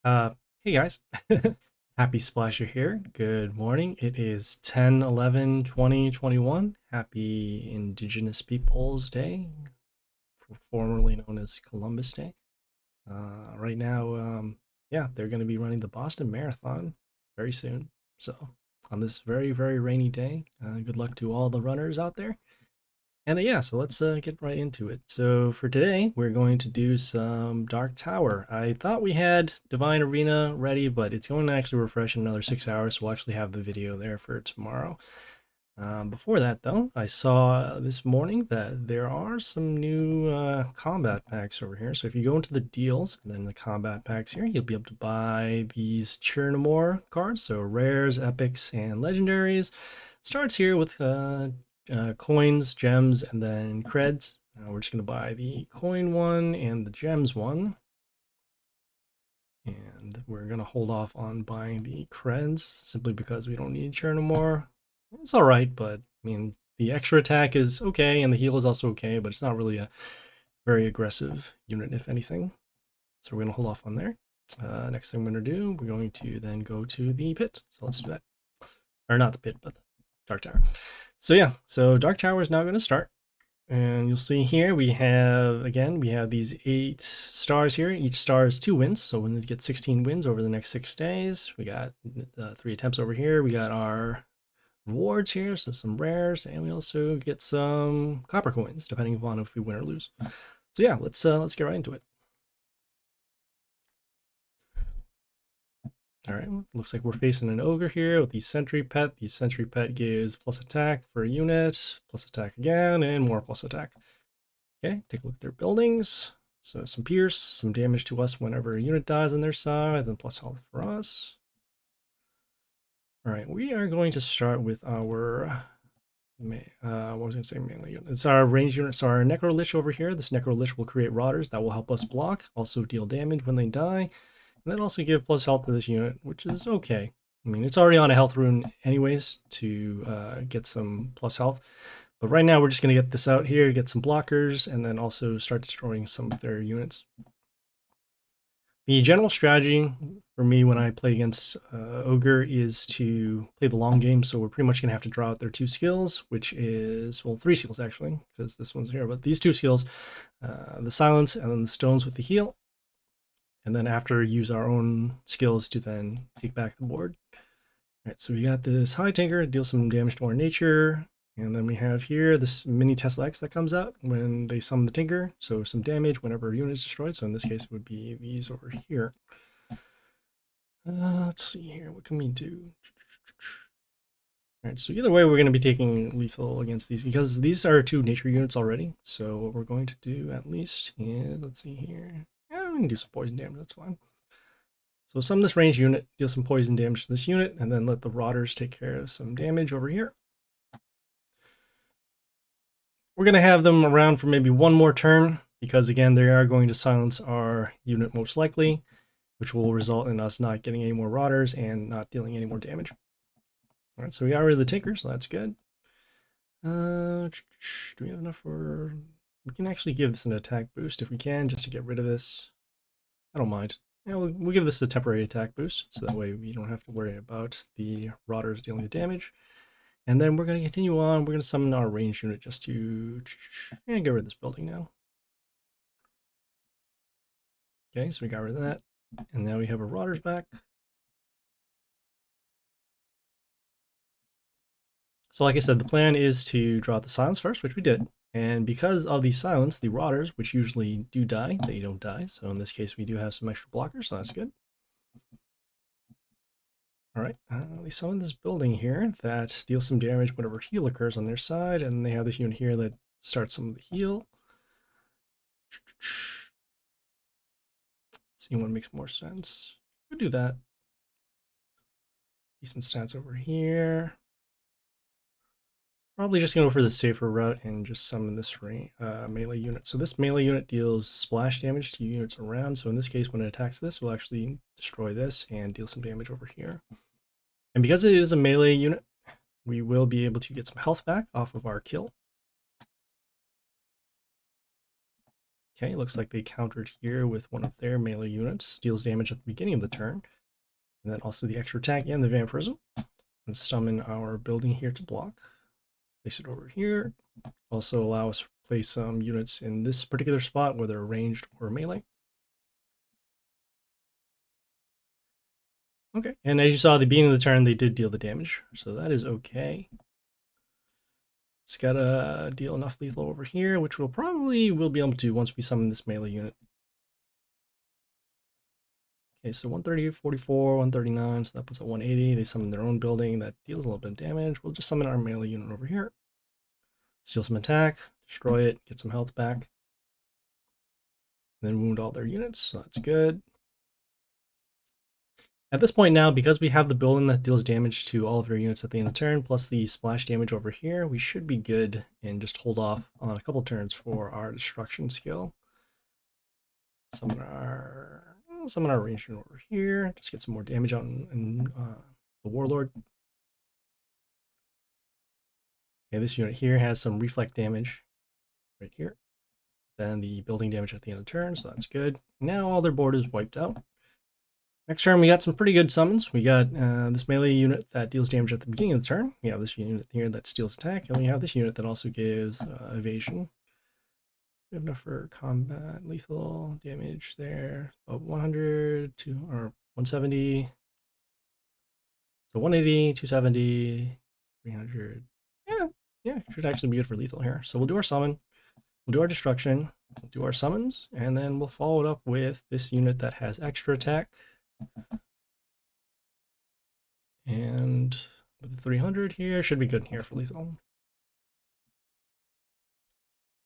Uh, hey guys, Happysplasher here. Good morning. It is 10/11/2021. Happy Indigenous Peoples Day, formerly known as Columbus Day. Right now, yeah, they're going to be running the Boston Marathon very soon. So, on this very, very rainy day, good luck to all the runners out there. And yeah, so let's get right into it. So for today, we're going to do some Dark Tower. I thought we had Divine Arena ready, but it's going to actually refresh in another 6 hours, so we'll actually have the video there for tomorrow. Before that, though, I saw this morning that there are some new combat packs over here. So if you go into the deals and then the combat packs here, you'll be able to buy these Chernomore cards, so rares, epics, and legendaries. Starts here with coins, gems, and then creds. We're just going to buy the coin one and the gems one. And we're going to hold off on buying the creds simply because we don't need Chernomore. It's all right, but I mean, the extra attack is okay, and the heal is also okay, but it's not really a very aggressive unit, if anything. So we're going to hold off on there. Next thing we're going to do, we're going to then go to the pit. So let's do that. Or not the pit, but the Dark Tower. So yeah, so Dark Tower is now going to start. And you'll see here we have, again, we have these 8 stars here. Each star is 2 wins, so we'll get 16 wins over the next 6 days. We got 3 attempts over here. We got our rewards here, so some rares, and we also get some copper coins, depending upon if we win or lose. So yeah, let's get right into it. All right, looks like we're facing an ogre here with the sentry pet. The sentry pet gives plus attack for a unit, plus attack again, and more plus attack. Okay, take a look at their buildings. So some pierce, some damage to us whenever a unit dies on their side, then plus health for us. All right, we are going to start with our what was I going to say mainly unit? It's our range unit. So our Necro Lich over here. This Necro Lich will create Rotters that will help us block, also deal damage when they die, and then also give plus health to this unit, which is okay. I mean, it's already on a health rune anyways to get some plus health. But right now we're just going to get this out here, get some blockers, and then also start destroying some of their units. The general strategy for me when I play against Ogre is to play the long game, so we're pretty much going to have to draw out their 2 skills, which is, well, 3 skills actually, because this one's here, but these 2 skills, the silence and then the stones with the heal, and then after use our own skills to then take back the board. All right, so we got this High Tinker, deal some damage to our nature, and then we have here this mini Tesla X that comes out when they summon the Tinker, so some damage whenever a unit is destroyed. So in this case, it would be these over here. Let's see here, what can we do? All right, so either way, we're going to be taking lethal against these because these are 2 nature units already. So what we're going to do at least is, let's see here, yeah, we can do some poison damage, that's fine. So summon this range unit, deal some poison damage to this unit, and then let the Rotters take care of some damage over here. We're going to have them around for maybe one more turn, because again, they are going to silence our unit most likely, which will result in us not getting any more Rotters and not dealing any more damage. All right, so we got rid of the Tinker, so that's good. Do we have enough for... We can actually give this an attack boost if we can, just to get rid of this. I don't mind. Yeah, we'll give this a temporary attack boost, so that way we don't have to worry about the Rotters dealing the damage. And then we're going to continue on. We're going to summon our range unit just to get rid of this building now. Okay, so we got rid of that. And now we have our Rotters back. So like I said, the plan is to draw out the silence first, which we did. And because of the silence, the Rotters, which usually do die, they don't die. So in this case, we do have some extra blockers, so that's good. All right, we summon this building here that deals some damage whenever heal occurs on their side, and they have this unit here that starts some of the heal. See what makes more sense. We'll do that. Decent stats over here. Probably just going to go for the safer route and just summon this melee unit. So this melee unit deals splash damage to units around. So in this case, when it attacks this, we'll actually destroy this and deal some damage over here. And because it is a melee unit, we will be able to get some health back off of our kill. Okay, looks like they countered here with one of their melee units. Deals damage at the beginning of the turn. And then also the extra attack and the vampirism. And summon our building here to block. Place it over here. Also allow us to place some units in this particular spot, whether ranged or melee. Okay, and as you saw at the beginning of the turn, they did deal the damage, so that is okay. It's gotta deal enough lethal over here, which we'll will be able to once we summon this melee unit. Okay, so 130, 44, 139, so that puts at 180. They summon their own building that deals a little bit of damage. We'll just summon our melee unit over here. Steal some attack, destroy it, get some health back. And then wound all their units, so that's good. At this point now, because we have the building that deals damage to all of your units at the end of the turn, plus the splash damage over here, we should be good and just hold off on a couple turns for our destruction skill. Summon our ranged unit over here. Just get some more damage out in the Warlord. Okay, this unit here has some reflect damage right here. Then the building damage at the end of the turn, so that's good. Now all their board is wiped out. Next turn, we got some pretty good summons. We got this melee unit that deals damage at the beginning of the turn. We have this unit here that steals attack, and we have this unit that also gives evasion. We have enough for combat, lethal damage there. About 100 to or 170. So 180, 270, 300. Yeah, should actually be good for lethal here. So we'll do our summon, we'll do our destruction, we'll do our summons, and then we'll follow it up with this unit that has extra attack. And with the 300 here, should be good here for lethal.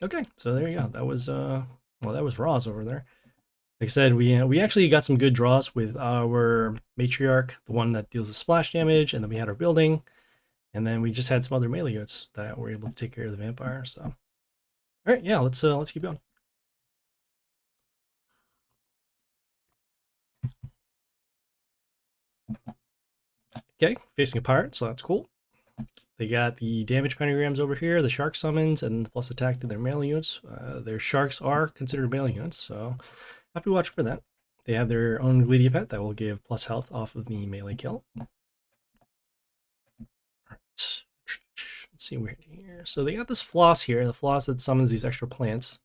Okay, so there you go. That was that was Rozz over there. Like I said, we actually got some good draws with our matriarch, the one that deals the splash damage, and then we had our building, and then we just had some other melee units that were able to take care of the vampire. So, all right, yeah, let's keep going. Okay, facing a pirate, so that's cool. They got the damage pentagrams over here, the shark summons, and plus attack to their melee units. Their sharks are considered melee units, so have to watch for that. They have their own Gleedy pet that will give plus health off of the melee kill. Alright, let's see where here. So they got this floss here, the floss that summons these extra plants.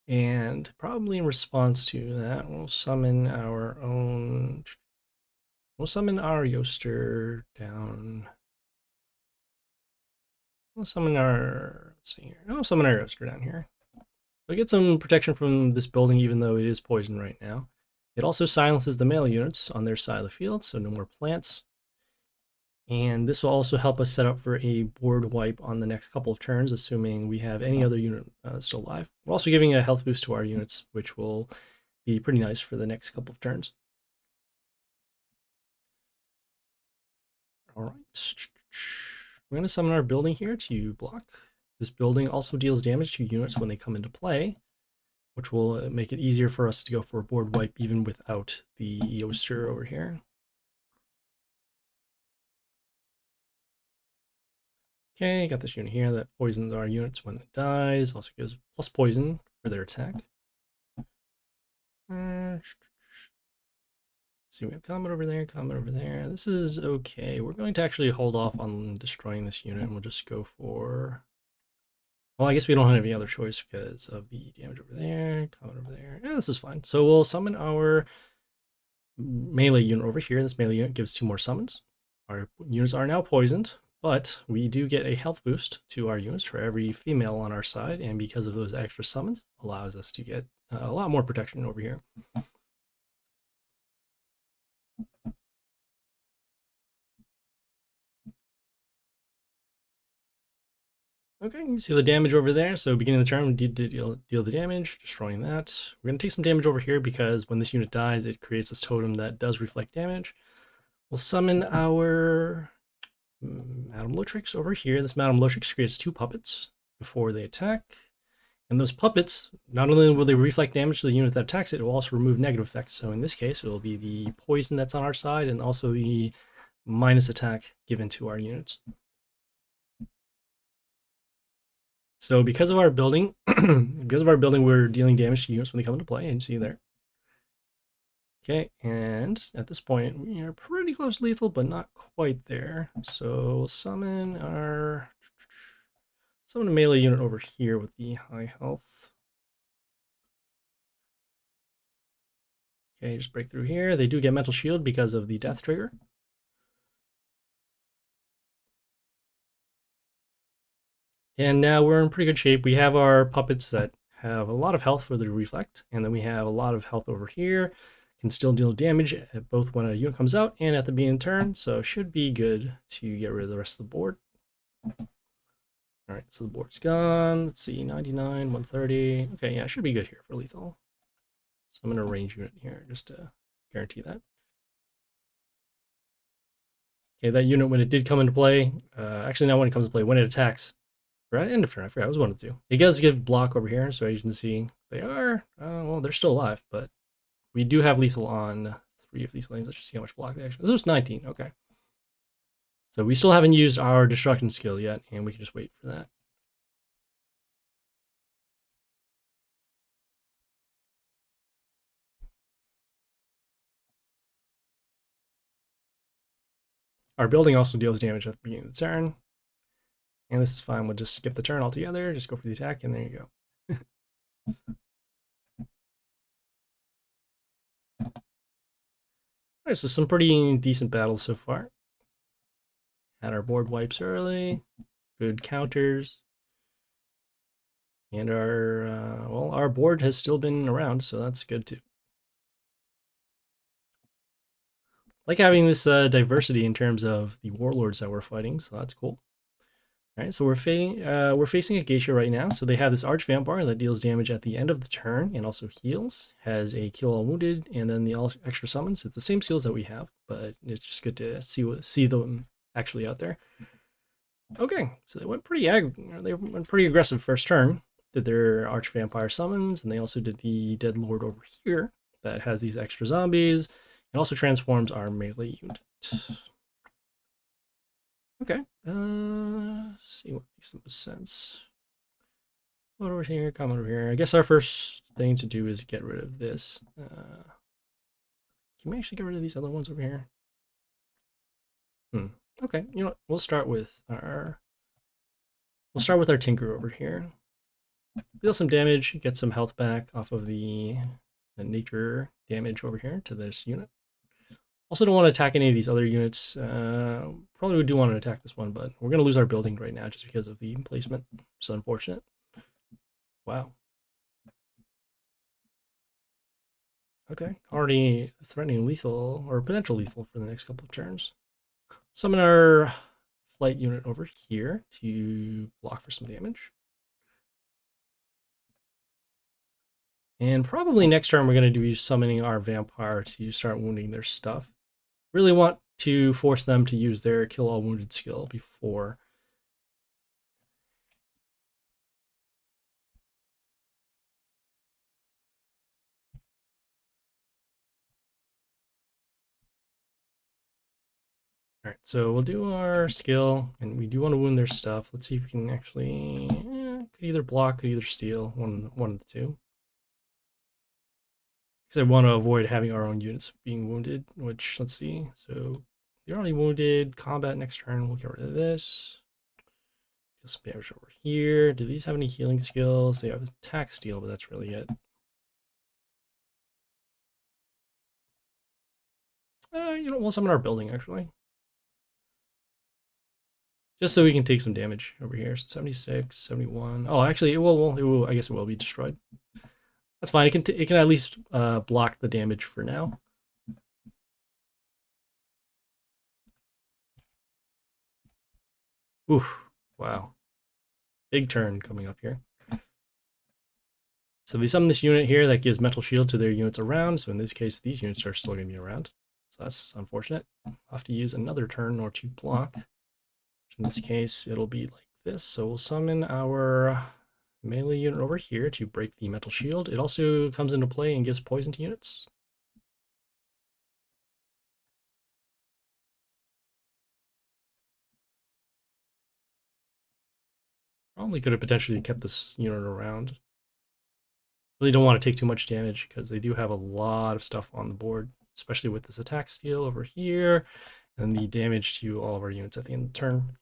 And probably in response to that, we'll summon our own. We'll summon our Yoster down. We'll summon our. Let's see here. I'll summon our Yoster down here. We'll get some protection from this building, even though it is poisoned right now. It also silences the melee units on their side of the field, so no more plants. And this will also help us set up for a board wipe on the next couple of turns, assuming we have any other unit still alive. We're also giving a health boost to our units, which will be pretty nice for the next couple of turns. All right. We're going to summon our building here to block. This building also deals damage to units when they come into play, which will make it easier for us to go for a board wipe even without the Yoster over here. Okay, got this unit here that poisons our units when it dies. Also gives plus poison for their attack. See, we have combat over there, combat over there. This is okay. We're going to actually hold off on destroying this unit, and we'll just go for... Well, I guess we don't have any other choice because of the damage over there, combat over there. Yeah, this is fine. So we'll summon our melee unit over here. This melee unit gives 2 more summons. Our units are now poisoned, but we do get a health boost to our units for every female on our side, and because of those extra summons, allows us to get a lot more protection over here. Okay, you can see the damage over there. So beginning of the turn, we did deal the damage, destroying that. We're going to take some damage over here because when this unit dies, it creates this totem that does reflect damage. We'll summon our Madame Lotrix over here. This Madame Lotrix creates 2 puppets before they attack. And those puppets, not only will they reflect damage to the unit that attacks it, it will also remove negative effects. So in this case, it will be the poison that's on our side and also the minus attack given to our units. So because of our building, we're dealing damage to units when they come into play, and you see there. Okay, and at this point, we are pretty close to lethal, but not quite there. So we'll summon a melee unit over here with the high health. Okay, just break through here. They do get mental shield because of the death trigger. And now we're in pretty good shape. We have our puppets that have a lot of health for the reflect, and then we have a lot of health over here. Can still deal damage at both when a unit comes out and at the beginning of turn, so should be good to get rid of the rest of the board. All right, so the board's gone. Let's see, 99, 130. Okay, yeah, should be good here for lethal. So I'm going to range unit here just to guarantee that. Okay, that unit, when it did come into play, actually not when it comes into play, when it attacks, right? End of turn, I forgot, it was 1 of 2. It does give block over here, so as you can see, they are, well, they're still alive, but we do have lethal on 3 of these lanes. Let's just see how much block they actually, this was 19, okay. So we still haven't used our destruction skill yet, and we can just wait for that. Our building also deals damage at the beginning of the turn. And this is fine. We'll just skip the turn altogether. Just go for the attack, and there you go. Alright, so some pretty decent battles so far. Had our board wipes early. Good counters. And our, well, our board has still been around, so that's good too. Like having this diversity in terms of the warlords that we're fighting, so that's cool. All right, so we're facing a geisha right now. So they have this arch vampire that deals damage at the end of the turn and also heals. Has a kill all wounded and then the extra summons. It's the same skills that we have, but it's just good to see them actually out there. Okay, so they went pretty aggressive first turn. Did their arch vampire summons, and they also did the dead lord over here that has these extra zombies and also transforms our melee unit. Okay. See what makes the most sense. Come over here, come over here. I guess our first thing to do is get rid of this. Can we actually get rid of these other ones over here? Okay, you know what? We'll start with our Tinker over here. Deal some damage, get some health back off of the nature damage over here to this unit. Also don't want to attack any of these other units. Probably would do want to attack this one, but we're going to lose our building right now just because of the placement. It's unfortunate. Wow. Okay, already threatening lethal or potential lethal for the next couple of turns. Summon our flight unit over here to block for some damage. And probably next turn we're going to do summoning our vampire to start wounding their stuff. Really want to force them to use their kill all wounded skill before. All right, so we'll do our skill, and we do want to wound their stuff. Let's see if we can actually, could either block, could either steal, one of the two. Because I want to avoid having our own units being wounded, which, let's see. So they're already wounded. Combat next turn. We'll get rid of this. Deal some damage over here. Do these have any healing skills? They have attack steal, but that's really it. You know, we'll summon our building, actually. Just so we can take some damage over here. So 76, 71. Oh, actually, it will, I guess it will be destroyed. That's fine. It can at least block the damage for now. Oof. Wow. Big turn coming up here. So they summon this unit here that gives mental shield to their units around. So in this case, these units are still going to be around. So that's unfortunate. I'll have to use another turn or two block. In this case, it'll be like this. So we'll summon our melee unit over here to break the mental shield. It also comes into play and gives poison to units. Probably could have potentially kept this unit around. Really don't want to take too much damage because they do have a lot of stuff on the board, especially with this attack steal over here and the damage to all of our units at the end of the turn.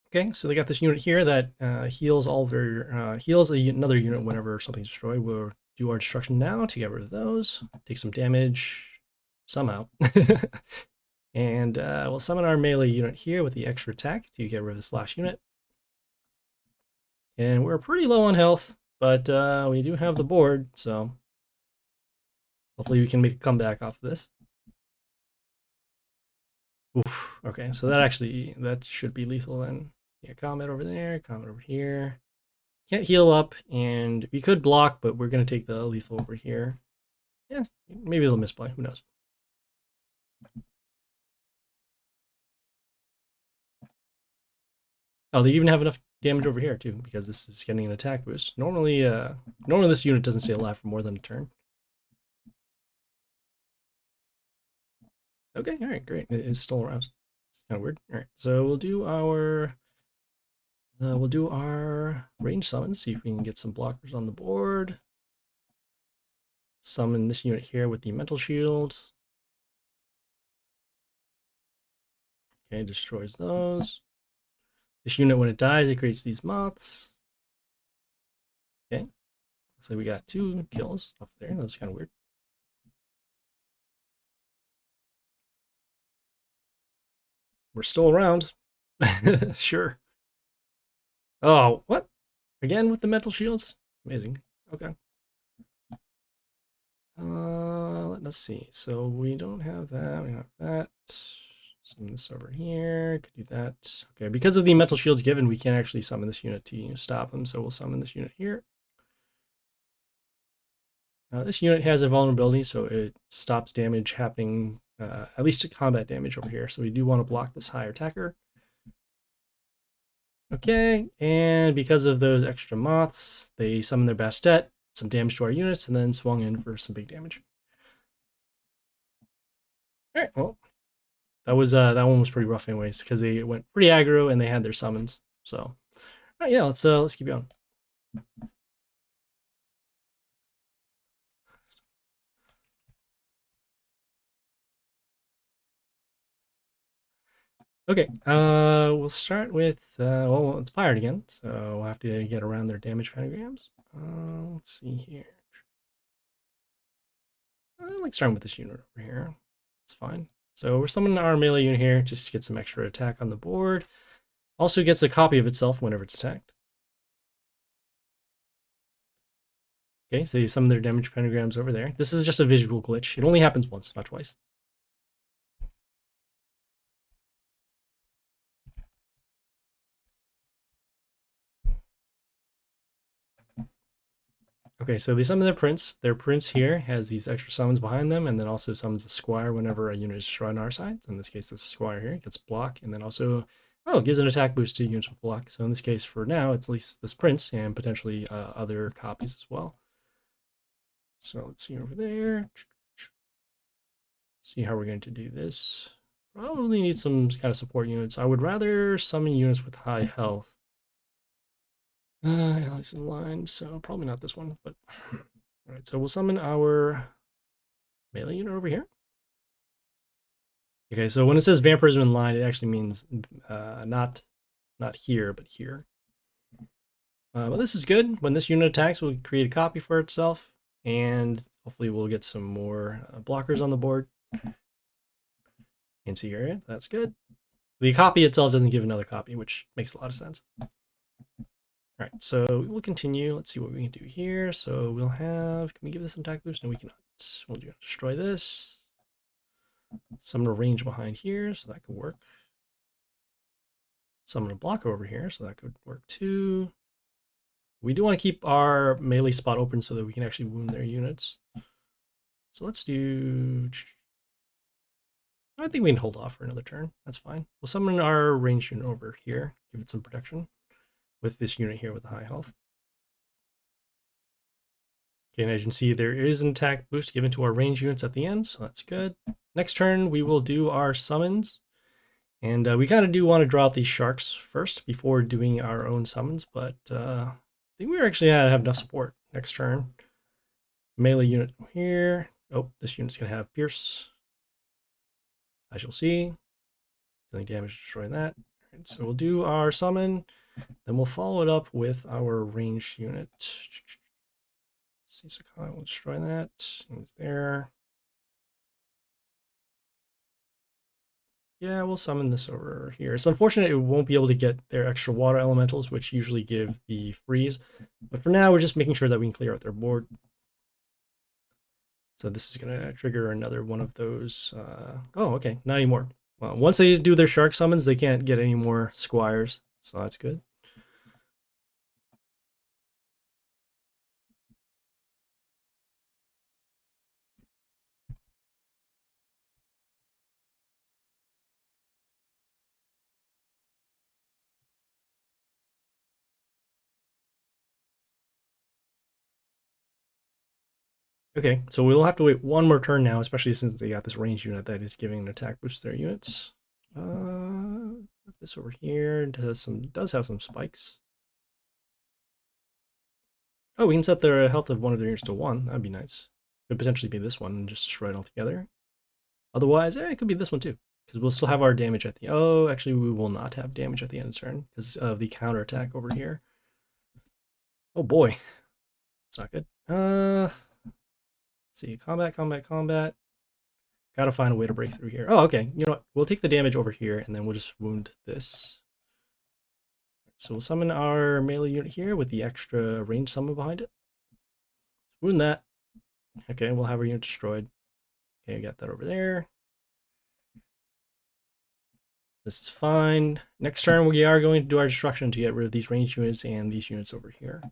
Okay, so they got this unit here that heals all their heals another unit whenever something's destroyed. We'll do our destruction now to get rid of those. Take some damage somehow. And we'll summon our melee unit here with the extra attack to get rid of this last unit. And we're pretty low on health, but we do have the board, so hopefully we can make a comeback off of this. Oof, okay, so that should be lethal then. Yeah, comet over there, comet over here. Can't heal up, and we could block, but we're going to take the lethal over here. Yeah, maybe they'll misplay, who knows. Oh, they even have enough damage over here too, because this is getting an attack boost. Normally this unit doesn't stay alive for more than a turn. Okay, all right, great. It is still around. It's kind of weird. All right, so we'll do our range summons. See if we can get some blockers on the board. Summon this unit here with the mental shield. Okay, destroys those. This unit, when it dies, it creates these moths. Okay, looks like we got 2 kills off there. That's kind of weird. We're still around. Sure. Oh, what? Again with the mental shields? Amazing. Okay. Let us see. So we don't have that. We have that. Summon this over here. Could do that. Okay, because of the mental shields given, we can't actually summon this unit to stop them. So we'll summon this unit here. This unit has a vulnerability, so it stops damage happening, at least combat damage over here. So we do want to block this high attacker. Okay, and because of those extra moths, they summon their Bastet, some damage to our units, and then swung in for some big damage. All right, well, that one was pretty rough anyways, because they went pretty aggro and they had their summons. So, all right, yeah, let's keep going. Okay, we'll start with well, it's fired again, so we'll have to get around their damage pentagrams. Let's see here. I like starting with this unit over here. It's fine. So we're summoning our melee unit here just to get some extra attack on the board. Also gets a copy of itself whenever it's attacked. Okay, so you summon their damage pentagrams over there. This is just a visual glitch. It only happens once, not twice. Okay, so they summon their prince. Their prince here has these extra summons behind them, and then also summons the squire whenever a unit is destroyed on our side. So in this case, the squire here gets block, and then also, it gives an attack boost to units with block. So in this case, for now, it's at least this prince and potentially other copies as well. So let's see over there. See how we're going to do this. Probably need some kind of support units. I would rather summon units with high health. Allies in line, so probably not this one, but all right, so we'll summon our melee unit over here. Okay, so when it says vampirism in line, it actually means not here, but here. But this is good. When this unit attacks, we'll create a copy for itself, and hopefully we'll get some more blockers on the board. Anti area, that's good. The copy itself doesn't give another copy, which makes a lot of sense. All right, so we'll continue. Let's see what we can do here. So we'll have, can we give this an attack boost? No, we cannot. We'll destroy this. Summon a range behind here, so that could work. Summon a blocker over here, so that could work too. We do want to keep our melee spot open so that we can actually wound their units. So let's do, I think we can hold off for another turn. That's fine. We'll summon our range unit over here, give it some protection with this unit here with the high health. Okay, and as you can see, there is an attack boost given to our range units at the end, so that's good. Next turn, we will do our summons. And we kind of do want to draw out these sharks first before doing our own summons, but I think we actually have enough support next turn. Melee unit here. Oh, this unit's going to have Pierce. As you'll see. Dealing damage, destroy that. Right, so we'll do our summon, then we'll follow it up with our ranged unit. See, so we'll destroy that. There. Yeah, we'll summon this over here. It's unfortunate it won't be able to get their extra water elementals, which usually give the freeze. But for now, we're just making sure that we can clear out their board. So this is going to trigger another one of those. Oh, okay, not anymore. Well, once they do their shark summons, they can't get any more squires, so that's good. Okay, so we'll have to wait one more turn now, especially since they got this range unit that is giving an attack boost to their units. This over here does have some spikes. Oh, we can set their health of one of their units to 1. That'd be nice. Could potentially be this one and just destroy it altogether. Otherwise, it could be this one too, because we'll still have our damage at the... Oh, actually, we will not have damage at the end of the turn because of the counter attack over here. Oh boy, it's not good. Let's see, combat. Gotta find a way to break through here. Oh, okay. You know what? We'll take the damage over here, and then we'll just wound this. So we'll summon our melee unit here with the extra range summon behind it. Wound that. Okay, we'll have our unit destroyed. Okay, I got that over there. This is fine. Next turn, we are going to do our destruction to get rid of these range units and these units over here.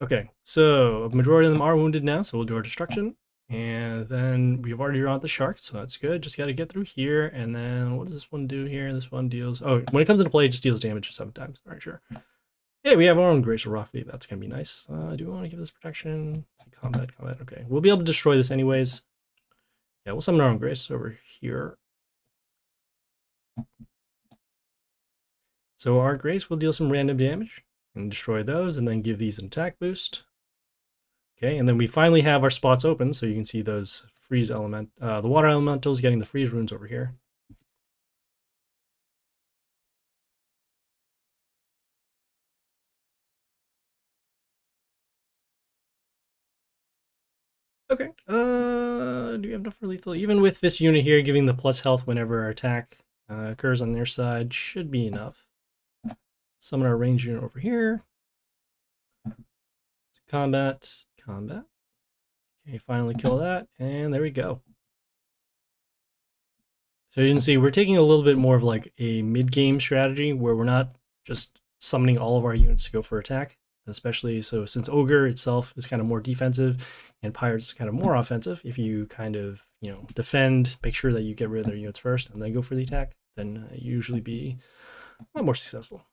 Okay, so a majority of them are wounded now, so we'll do our destruction. And then we've already drawn the shark, so that's good. Just got to get through here. And then what does this one do here? This one deals... Oh, when it comes into play, it just deals damage 7 times. All right, sure. Hey, we have our own Gracial Rockfleet. That's going to be nice. Do we want to give this protection? Combat. Okay, we'll be able to destroy this anyways. Yeah, we'll summon our own Grace over here. So our Grace will deal some random damage and destroy those, and then give these an attack boost. Okay, and then we finally have our spots open, so you can see those freeze element, the water elementals getting the freeze runes over here. Okay, do we have enough for lethal? Even with this unit here giving the plus health whenever our attack occurs on their side, should be enough. Summon our range unit over here. Combat. Okay, finally kill that, and there we go. So you can see we're taking a little bit more of like a mid-game strategy where we're not just summoning all of our units to go for attack, especially so since Ogre itself is kind of more defensive and Pirates is kind of more offensive. If you kind of, defend, make sure that you get rid of their units first and then go for the attack, then you usually be a lot more successful.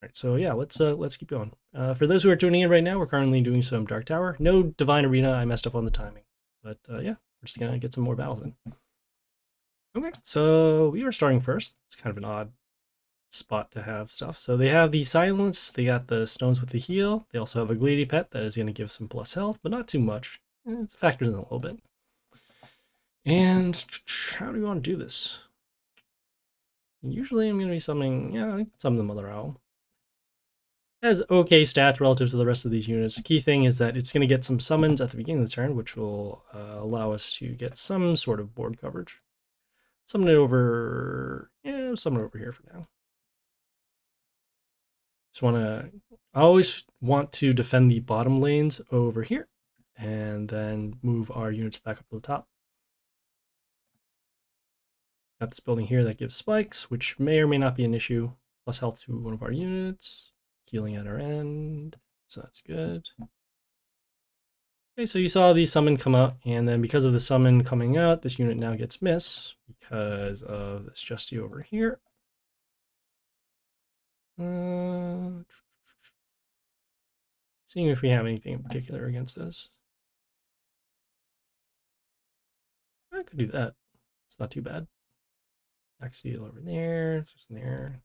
All right, so yeah, let's keep going. For those who are tuning in right now, we're currently doing some Dark Tower. No Divine Arena, I messed up on the timing. But yeah, we're just gonna get some more battles in. Okay, so we are starting first. It's kind of an odd spot to have stuff. So they have the Silence, they got the Stones with the Heal. They also have a Glady Pet that is going to give some plus health, but not too much. It factors in a little bit. And how do you want to do this? Usually I'm going to be summoning, summon the Mother Owl. It has okay stats relative to the rest of these units. The key thing is that it's going to get some summons at the beginning of the turn, which will allow us to get some sort of board coverage. Summon it over, summon it over here for now. I always want to defend the bottom lanes over here and then move our units back up to the top. Got this building here that gives spikes, which may or may not be an issue. Plus health to one of our units, healing at our end, so that's good. Okay, so you saw the summon come out, and then because of the summon coming out, this unit now gets miss because of this Justy over here. Seeing if we have anything in particular against this. I could do that. It's not too bad. Axial over there. Just there.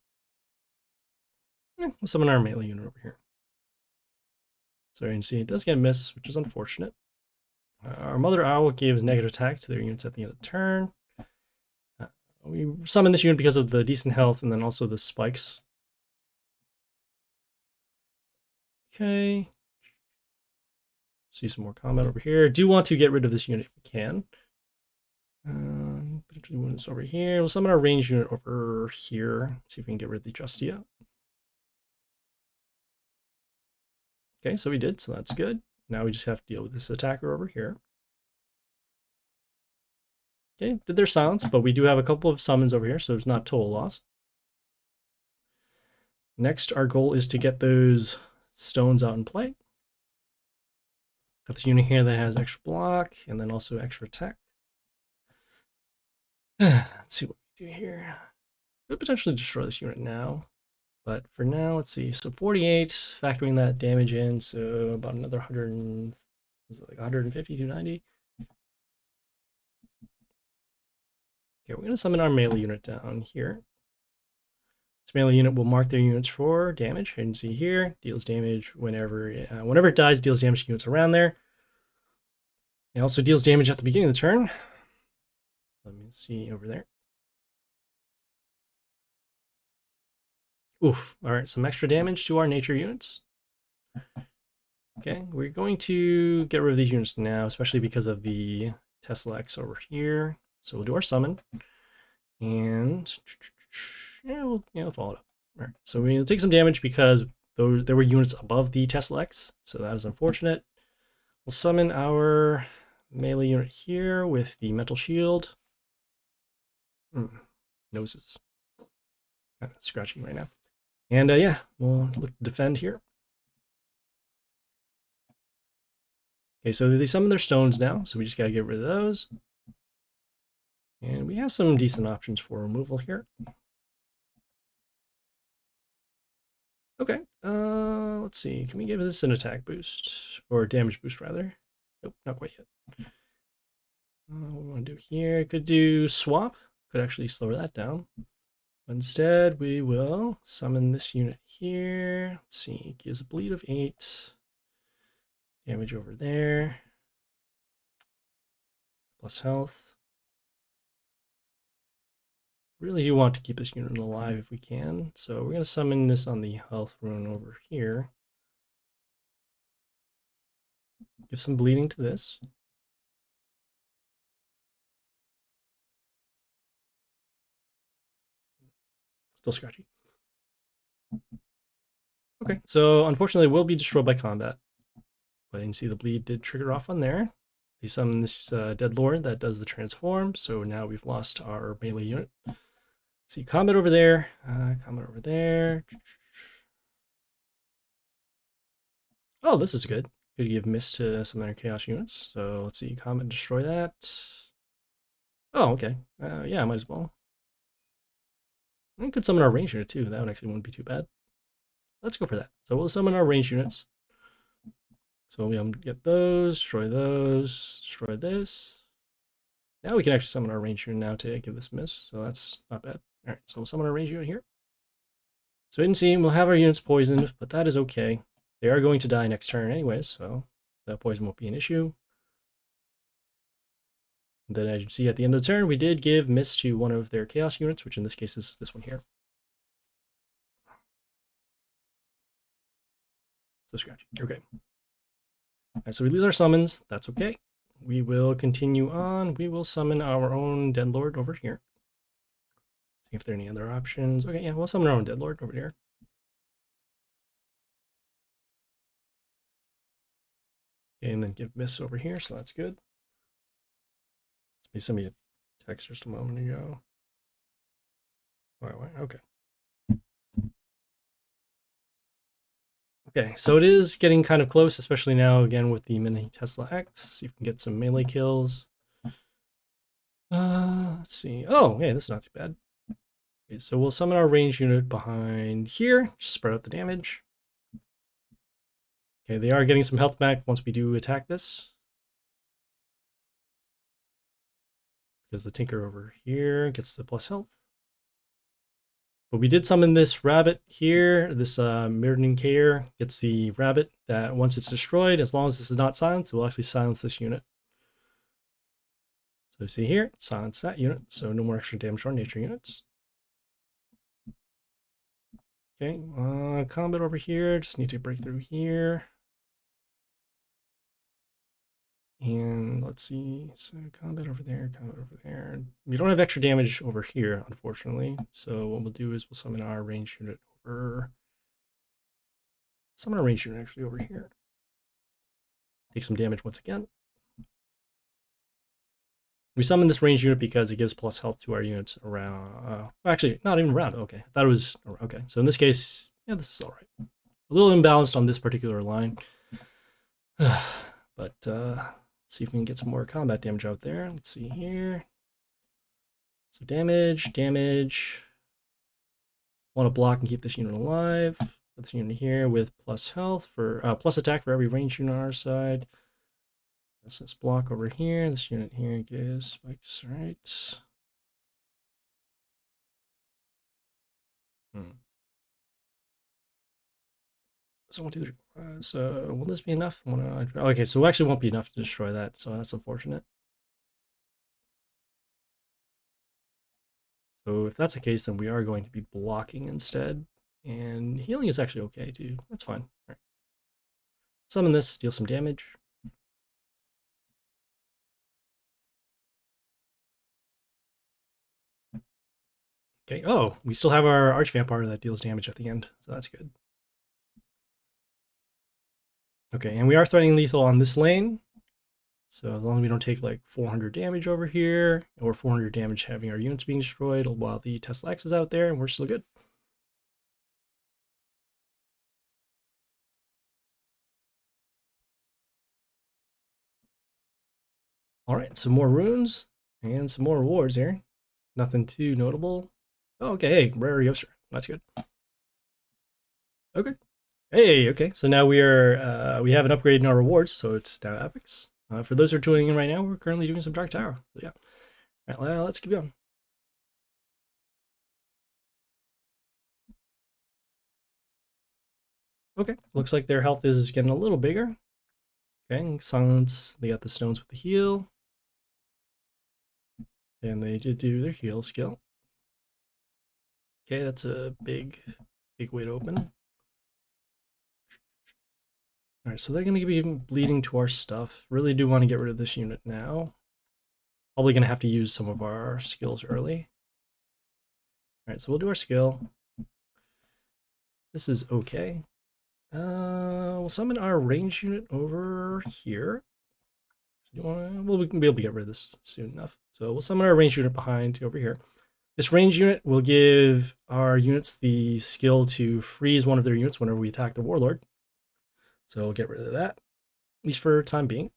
We'll summon our melee unit over here. So you can see it does get missed, which is unfortunate. Our Mother Owl gives negative attack to their units at the end of the turn. We summon this unit because of the decent health and then also the spikes. Okay. See some more combat over here. Do want to get rid of this unit if we can. Potentially wounds over here. We'll summon our ranged unit over here. See if we can get rid of the Justia. Okay, so we did, so that's good. Now we just have to deal with this attacker over here. Okay, did their silence, but we do have a couple of summons over here, so there's not total loss. Next, our goal is to get those stones out in play. Got this unit here that has extra block, and then also extra attack. Let's see what we do here. Could potentially destroy this unit now. But for now, let's see. So 48, factoring that damage in, so about another 100, is it like 150 to 90? Okay, we're going to summon our melee unit down here. This melee unit will mark their units for damage. You can see here, deals damage whenever it dies, deals damage to units around there. It also deals damage at the beginning of the turn. Let me see over there. Oof. All right, some extra damage to our nature units. Okay, we're going to get rid of these units now, especially because of the Tesla X over here. So we'll do our summon. And yeah, we'll follow it up. All right, so we'll take some damage because there were units above the Tesla X, so that is unfortunate. We'll summon our melee unit here with the mental shield. Noses. Kind of scratching right now. And yeah, we'll look to defend here. Okay, so they summon their stones now, so we just gotta get rid of those. And we have some decent options for removal here. Okay, let's see. Can we give this an attack boost? Or damage boost, rather? Nope, not quite yet. What we want to do here, could do swap. Could actually slow that down. Instead, we will summon this unit here. Let's see, it gives a bleed of 8. Damage over there. Plus health. Really do want to keep this unit alive if we can. So we're going to summon this on the health rune over here. Give some bleeding to this. Still scratchy. Okay, so unfortunately it will be destroyed by combat. But you can see the bleed did trigger off on there. They summon this dead lord that does the transform, so now we've lost our melee unit. See combat over there, combat over there. Oh, this is good. Could give miss to some of their chaos units. So let's see, combat destroy that. Oh, okay. Yeah, I might as well. We could summon our range unit too. That one actually wouldn't be too bad. Let's go for that. So we'll summon our range units. So we'll get those, destroy this. Now we can actually summon our range unit now to give this miss, so that's not bad. All right, so we'll summon our range unit here. So hidden seam, we'll have our units poisoned, but that is okay. They are going to die next turn anyways, so that poison won't be an issue. And then as you can see at the end of the turn, we did give miss to one of their chaos units, which in this case is this one here. So scratchy. Okay. Right, so we lose our summons. That's okay. We will continue on. We will summon our own Deadlord over here. See if there are any other options. Okay, yeah, we'll summon our own Deadlord over here. Okay, and then give miss over here, so that's good. Somebody sent me a text just a moment ago. Why? Okay. Okay, so it is getting kind of close, especially now again with the mini Tesla X. See if we can get some melee kills. Let's see. Oh, okay, this is not too bad. Okay, so we'll summon our ranged unit behind here, just spread out the damage. Okay, they are getting some health back once we do attack this. Because the Tinker over here gets the plus health. But we did summon this rabbit here. This Mirrodin Care gets the rabbit that once it's destroyed, as long as this is not silenced, it will actually silence this unit. So see here, silence that unit, so no more extra damage on nature units. Okay, combat over here, just need to break through here. And let's see, so combat over there, combat over there. We don't have extra damage over here, unfortunately. So what we'll do is we'll summon our ranged unit over. Summon our ranged unit actually over here. Take some damage once again. We summon this ranged unit because it gives plus health to our units around. Actually, not even around. Okay, I thought it was okay. So in this case, yeah, this is all right. A little imbalanced on this particular line, but let's see if we can get some more combat damage out there. Let's see here. So damage. Want to block and keep this unit alive. Put this unit here with plus health for plus attack for every ranged unit on our side. This block over here. This unit here gives spikes, right? So 1, 2, 3, 4, 5. So will this be enough? Okay, so it actually won't be enough to destroy that. So that's unfortunate. So if that's the case, then we are going to be blocking instead. And healing is actually okay too. That's fine. All right. Summon this, deal some damage. Okay, oh, we still have our Archvampire that deals damage at the end, so that's good. Okay, and we are threatening lethal on this lane. So as long as we don't take like 400 damage over here, or 400 damage having our units being destroyed while the Tesla X is out there, and we're still good. All right, some more runes and some more rewards here. Nothing too notable. Oh, okay, hey, rare Yoster. That's good. Okay. Hey, okay. So now we have an upgrade in our rewards, so it's now epics. For those who are tuning in right now, we're currently doing some Dark Tower. So yeah. All right, well, let's keep going. Okay, looks like their health is getting a little bigger. Okay, silence. They got the stones with the heal. And they did do their heal skill. Okay, that's a big way to open. All right, so they're going to be bleeding to our stuff. Really do want to get rid of this unit now. Probably going to have to use some of our skills early. All right, so we'll do our skill. This is okay. We'll summon our range unit over here. Well, we can be able to get rid of this soon enough. So we'll summon our range unit behind over here. This range unit will give our units the skill to freeze one of their units whenever we attack the Warlord. So we'll get rid of that, at least for time being.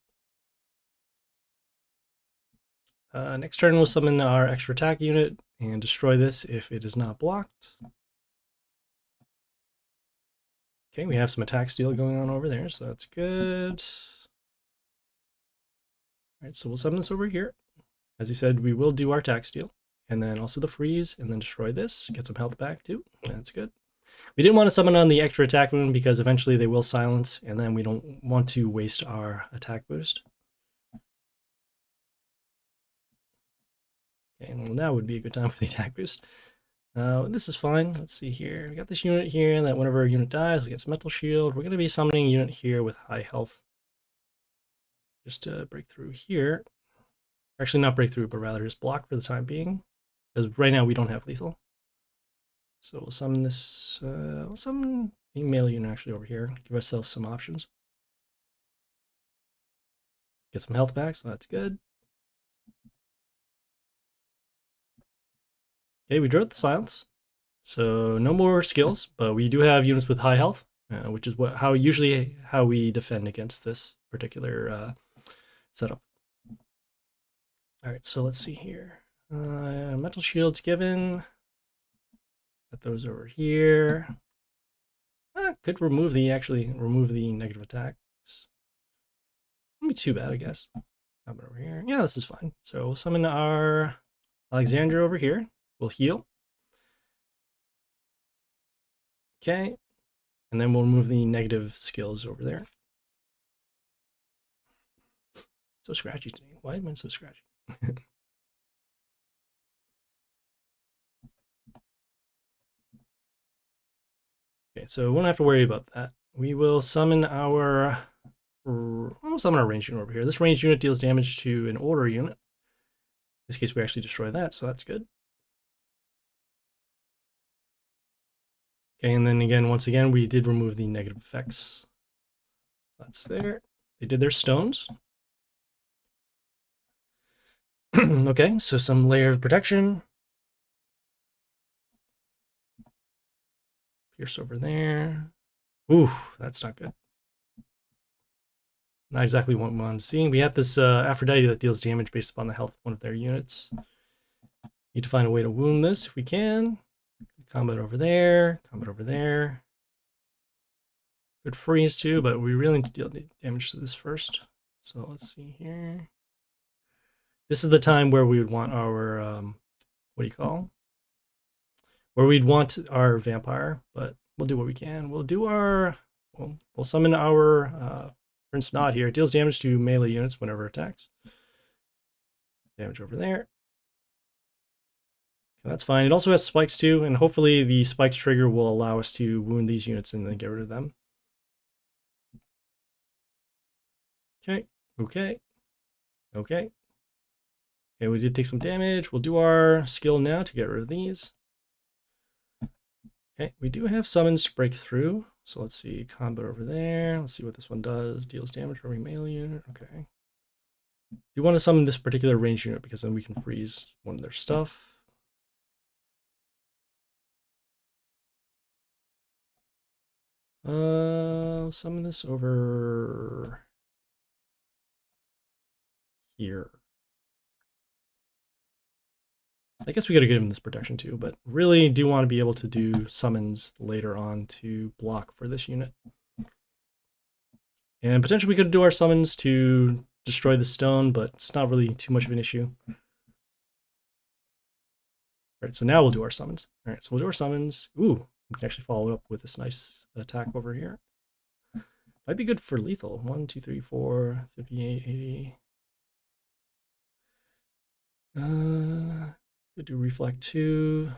Next turn, we'll summon our extra attack unit and destroy this if it is not blocked. Okay, we have some attack steal going on over there, so that's good. All right, so we'll summon this over here. As he said, we will do our attack steal, and then also the freeze, and then destroy this. Get some health back too. That's good. We didn't want to summon on the extra attack rune because eventually they will silence, and then we don't want to waste our attack boost. Okay, well now would be a good time for the attack boost. This is fine. Let's see here. We got this unit here that whenever a unit dies, we get some metal shield. We're going to be summoning a unit here with high health. Just to break through here. Actually, not break through, but rather just block for the time being. Because right now we don't have lethal. So we'll summon this. We'll summon a male unit actually over here. Give ourselves some options. Get some health back, so that's good. Okay, we drew out the silence. So no more skills, but we do have units with high health, which is usually how we defend against this particular setup. All right, so let's see here. Metal shields given. Put those over here. Could remove the negative attacks. Wouldn't be too bad, I guess. Come over here. Yeah, this is fine. So we'll summon our Alexandra over here. We'll heal. Okay. And then we'll move the negative skills over there. So scratchy today. Why am I so scratchy? Okay, so we won't have to worry about that. We will summon our ranged unit over here. This ranged unit deals damage to an order unit. In this case, we actually destroy that, so that's good. Okay, and then again, once again, we did remove the negative effects. That's there. They did their stones. Okay, so some layer of protection. Pierce over there. Ooh, that's not good. Not exactly what we want to see. We have this Aphrodite that deals damage based upon the health of one of their units. Need to find a way to wound this if we can. Combat over there. Combat over there. Good freeze too, but we really need to deal damage to this first. So let's see here. This is the time where we would want our, what do you call? Where we'd want our vampire, but we'll do what we can. We'll do our, we'll summon our Prince Nod here. It deals damage to melee units whenever it attacks. Damage over there. Okay, that's fine. It also has spikes too, and hopefully the spikes trigger will allow us to wound these units and then get rid of them. Okay, okay, okay. Okay, we did take some damage. We'll do our skill now to get rid of these. Okay, we do have summons to break through. So let's see, combat over there. Let's see what this one does. Deals damage for every melee unit. Okay. Do want to summon this particular range unit because then we can freeze one of their stuff. Summon this over here. I guess we gotta give him this protection too, but really do want to be able to do summons later on to block for this unit. And potentially we could do our summons to destroy the stone, but it's not really too much of an issue. All right, so now we'll do our summons. All right, so we'll do our summons. Ooh, we can actually follow up with this nice attack over here. Might be good for lethal. 1, 2, 3, 4, 58, 80. Could do reflect 2.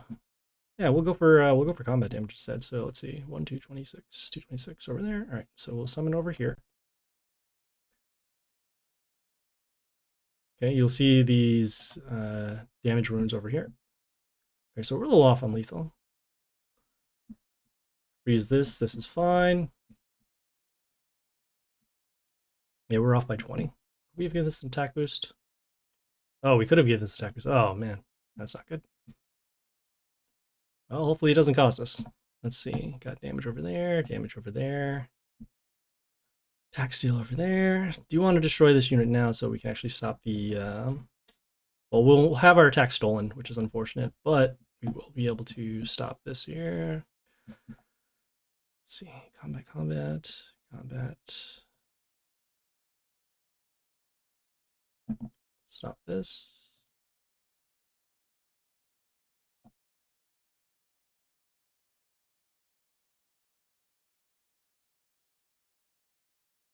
Yeah, we'll go for combat damage instead. So let's see, 1, 2, 26, 226 over there. All right, so we'll summon over here. Okay, you'll see these damage runes over here. Okay, so we're a little off on lethal. Freeze this. This is fine. Yeah, we're off by 20. Could we have given this an attack boost? Oh, we could have given this attack boost. Oh man, that's not good. Well, hopefully it doesn't cost us. Let's see. Got damage over there, damage over there. Attack steal over there. Do you want to destroy this unit now so we can actually stop the... well, we'll have our attack stolen, which is unfortunate, but we will be able to stop this here. Let's see. Combat, combat, combat. Stop this.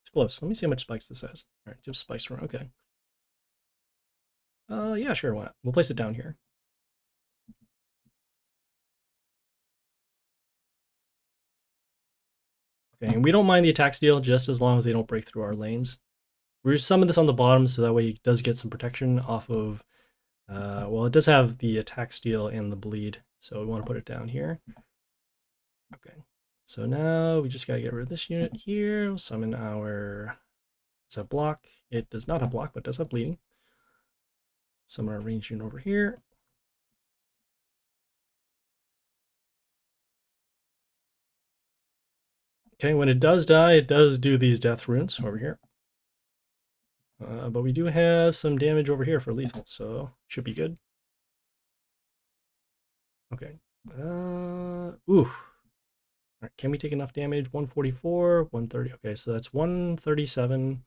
It's close. Let me see how much spikes this has. All right, just spikes around. Okay. Yeah, sure, why not? We'll place it down here. Okay, and we don't mind the attack steal just as long as they don't break through our lanes. We're summon this on the bottom so that way it does get some protection off of, well, it does have the attack steal and the bleed, so we want to put it down here. Okay, so now we just got to get rid of this unit here. We'll summon our, it's a block. It does not have block, but does have bleeding. Summon our ranged unit over here. Okay, when it does die, it does do these death runes over here. But we do have some damage over here for lethal, so should be good. Okay, Ooh. All right, can we take enough damage? 144, 130. Okay, so that's 137.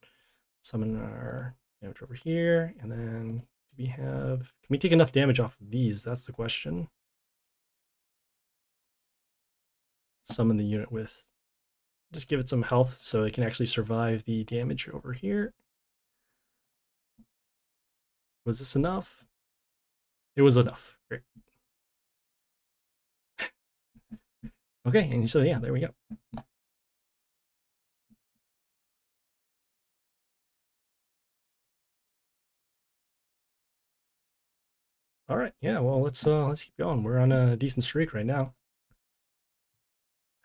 Summon our damage over here, and then do we have? Can we take enough damage off of these? That's the question. Summon the unit with. Just give it some health so it can actually survive the damage over here. Was this enough? It was enough. Great. Okay, and so yeah, there we go. All right, yeah. Well, let's keep going. We're on a decent streak right now.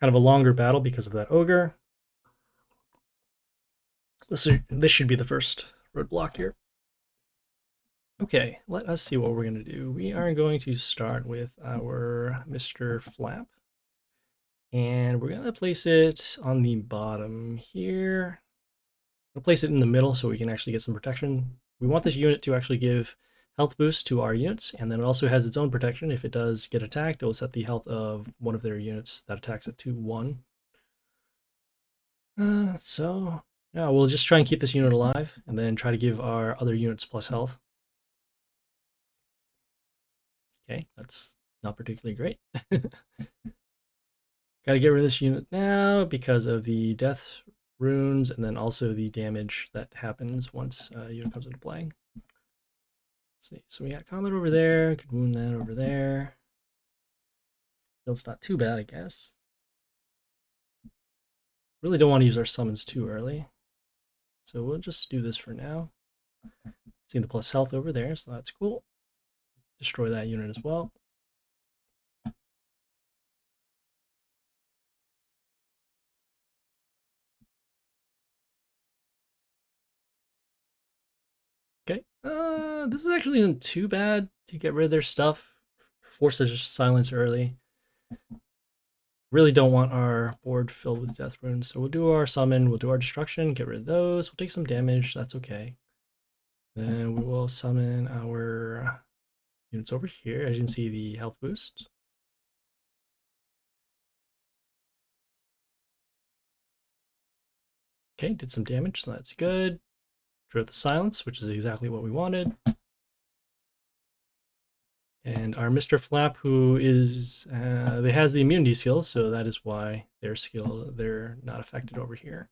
Kind of a longer battle because of that ogre. This should be the first roadblock here. Okay, let us see what we're going to do. We are going to start with our Mr. Flap. And we're going to place it on the bottom here. We'll place it in the middle so we can actually get some protection. We want this unit to actually give health boost to our units, and then it also has its own protection. If it does get attacked, it will set the health of one of their units that attacks it to 1. So, yeah, we'll just try and keep this unit alive, and then try to give our other units plus health. Okay, that's not particularly great. Gotta get rid of this unit now because of the death runes, and then also the damage that happens once a unit comes into play. Let's see, so we got Comet over there, could wound that over there. It's not too bad, I guess. Really don't want to use our summons too early. So we'll just do this for now. See the plus health over there, so that's cool. Destroy that unit as well. Okay, this is actually not too bad to get rid of their stuff. Force their silence early. Really don't want our board filled with death runes, so we'll do our summon, we'll do our destruction, get rid of those, we'll take some damage, that's okay. Then we will summon our units over here. As you can see, the health boost. Okay, did some damage, so that's good. Drew out the silence, which is exactly what we wanted. And our Mr. Flap, who is, they has the immunity skills, so that is why they're not affected over here.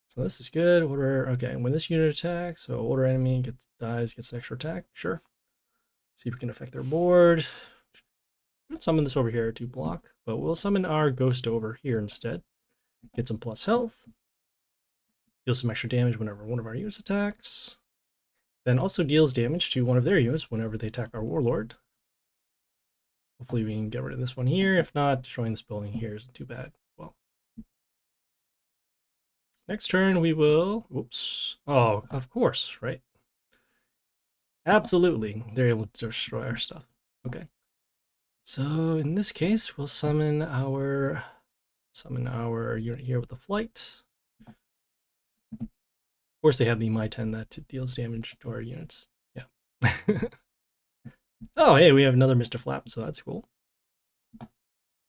So this is good. Order, okay, when this unit attacks, so order enemy gets an extra attack, sure. See if we can affect their board. We'll summon this over here to block, but we'll summon our ghost over here instead. Get some plus health. Deal some extra damage whenever one of our units attacks. Then also deals damage to one of their units whenever they attack our Warlord. Hopefully we can get rid of this one here. If not, destroying this building here isn't too bad. Well, next turn we will... Whoops. Oh, of course, right? Absolutely. They're able to destroy our stuff. Okay. So in this case, we'll summon our unit here with the flight. Of course, they have the My 10 that deals damage to our units. Yeah. Oh, hey, we have another Mr. Flap, so that's cool.